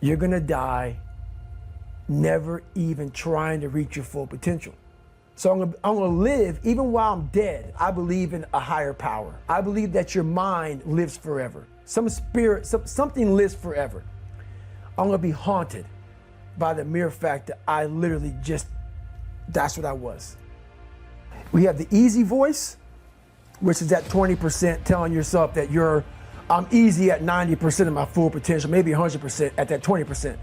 you're gonna die never even trying to reach your full potential. So I'm gonna live, even while I'm dead, I believe in a higher power. I believe that your mind lives forever. Some spirit, something lives forever. I'm gonna be haunted by the mere fact that I literally that's what I was. We have the easy voice, which is that 20% telling yourself that I'm easy at 90% of my full potential, maybe 100% at that 20%.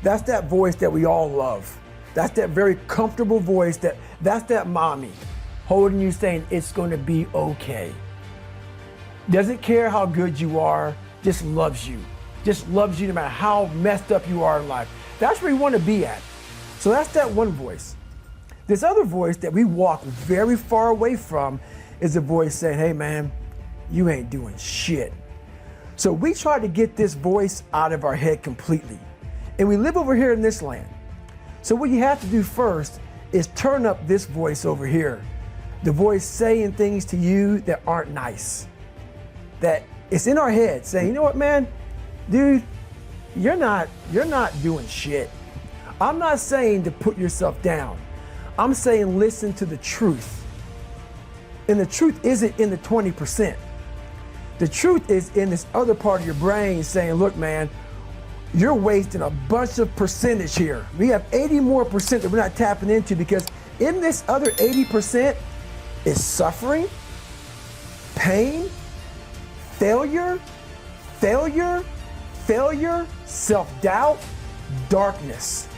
That's that voice that we all love. That's that very comfortable voice that's that mommy holding you saying it's gonna be okay. Doesn't care how good you are, just loves you. Just loves you no matter how messed up you are in life. That's where you wanna be at. So that's that one voice. This other voice that we walk very far away from is a voice saying, hey man, you ain't doing shit. So we try to get this voice out of our head completely. And we live over here in this land. So what you have to do first is turn up this voice over here. The voice saying things to you that aren't nice. That it's in our head saying, you know what, man, dude, you're not doing shit. I'm not saying to put yourself down. I'm saying listen to the truth. And the truth isn't in the 20%. The truth is in this other part of your brain saying, look, man, you're wasting a bunch of percentage here. We have 80 more percent that we're not tapping into, because in this other 80% is suffering, pain, failure, self-doubt, darkness,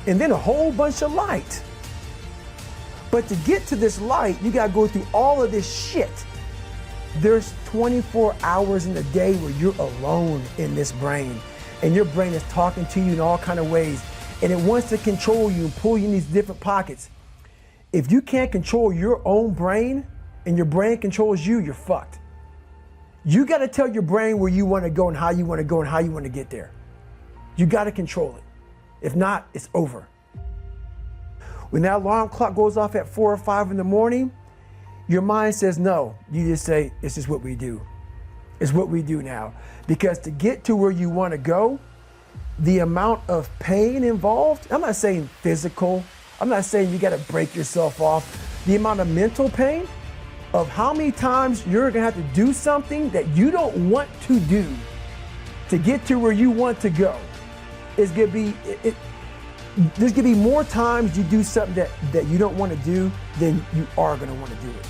and then a whole bunch of light. But to get to this light, you gotta go through all of this shit. There's 24 hours in a day where you're alone in this brain, and your brain is talking to you in all kind of ways, and it wants to control you and pull you in these different pockets. If you can't control your own brain and your brain controls you, you're fucked. You got to tell your brain where you want to go and how you want to go and how you want to get there. You got to control it. If not, it's over. When that alarm clock goes off at 4 or 5 in the morning, your mind says no. You just say, this is what we do. It's what we do now. Because to get to where you want to go, the amount of pain involved, I'm not saying physical, I'm not saying you got to break yourself off. The amount of mental pain of how many times you're going to have to do something that you don't want to do to get to where you want to go is going to be, there's going to be more times you do something that you don't want to do than you are going to want to do it.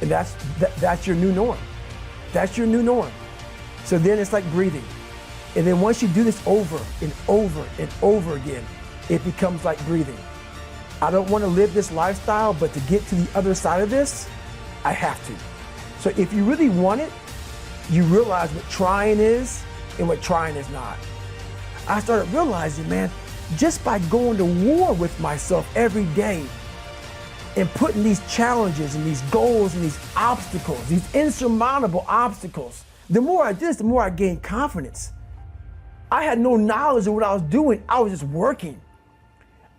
And that's your new norm. That's your new norm. So then it's like breathing. And then once you do this over and over and over again, it becomes like breathing. I don't want to live this lifestyle, but to get to the other side of this, I have to. So if you really want it, you realize what trying is and what trying is not. I started realizing, man, just by going to war with myself every day and putting these challenges and these goals and these obstacles, these insurmountable obstacles, the more I did this, the more I gained confidence. I had no knowledge of what I was doing. I was just working.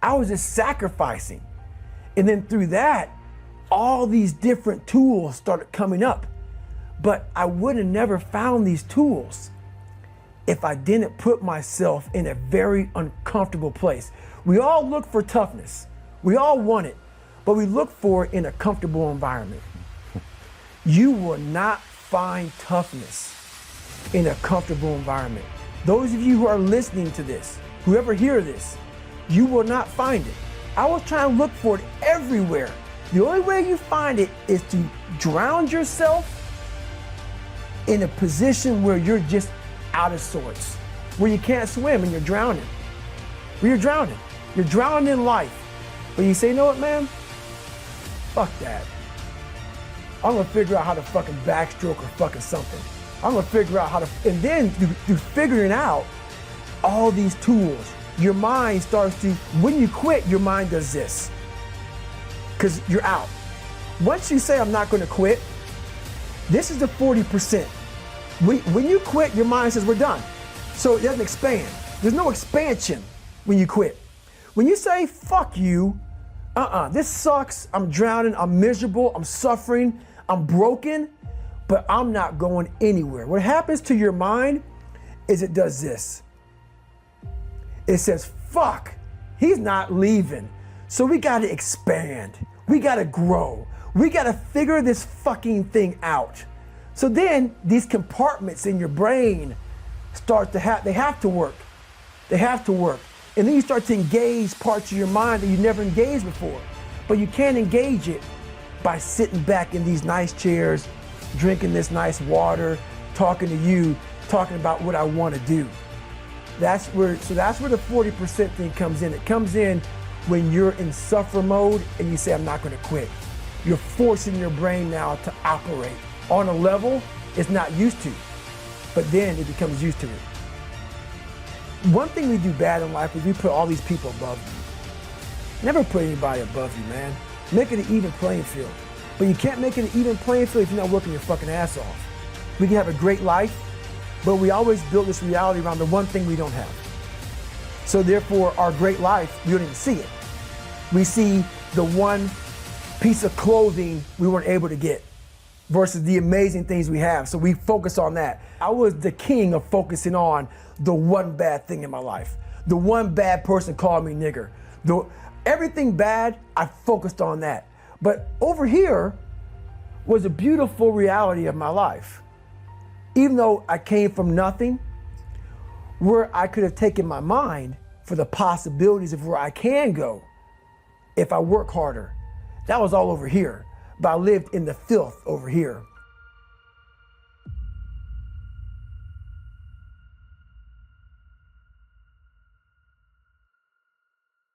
I was just sacrificing. And then through that, all these different tools started coming up. But I would have never found these tools if I didn't put myself in a very uncomfortable place. We all look for toughness. We all want it, but we look for it in a comfortable environment. You will not find toughness in a comfortable environment. Those of you who are listening to this, whoever hear this, you will not find it. I was trying to look for it everywhere. The only way you find it is to drown yourself in a position where you're just out of sorts, where you can't swim and you're drowning. Where you're drowning. You're drowning in life. But you say, you know what, man? Fuck that. I'm gonna figure out how to fucking backstroke or fucking something. I'm gonna figure out how to, and then through figuring out all these tools, your mind starts to, when you quit, your mind does this. Because you're out. Once you say, I'm not gonna quit, this is the 40%. When you quit, your mind says, we're done. So it doesn't expand. There's no expansion when you quit. When you say, fuck you, this sucks, I'm drowning, I'm miserable, I'm suffering, I'm broken, but I'm not going anywhere. What happens to your mind is it does this. it says, fuck, he's not leaving. So we gotta expand. We gotta grow. We gotta figure this fucking thing out. So then these compartments in your brain start to they have to work. They have to work. And then you start to engage parts of your mind that you never engaged before. But you can't engage it by sitting back in these nice chairs, drinking this nice water, talking to you, talking about what I want to do. That's where the 40% thing comes in. It comes in when you're in suffer mode and you say, I'm not going to quit. You're forcing your brain now to operate on a level it's not used to, but then it becomes used to it. One thing we do bad in life is we put all these people above you. Never put anybody above you, man. Make it an even playing field. But you can't make it an even playing field if you're not working your fucking ass off. We can have a great life, but we always build this reality around the one thing we don't have. So therefore, our great life, we don't even see it. We see the one piece of clothing we weren't able to get versus the amazing things we have. So we focus on that. I was the king of focusing on the one bad thing in my life. The one bad person called me nigger. Everything bad, I focused on that. But over here was a beautiful reality of my life. Even though I came from nothing, where I could have taken my mind for the possibilities of where I can go if I work harder. That was all over here, but I lived in the filth over here.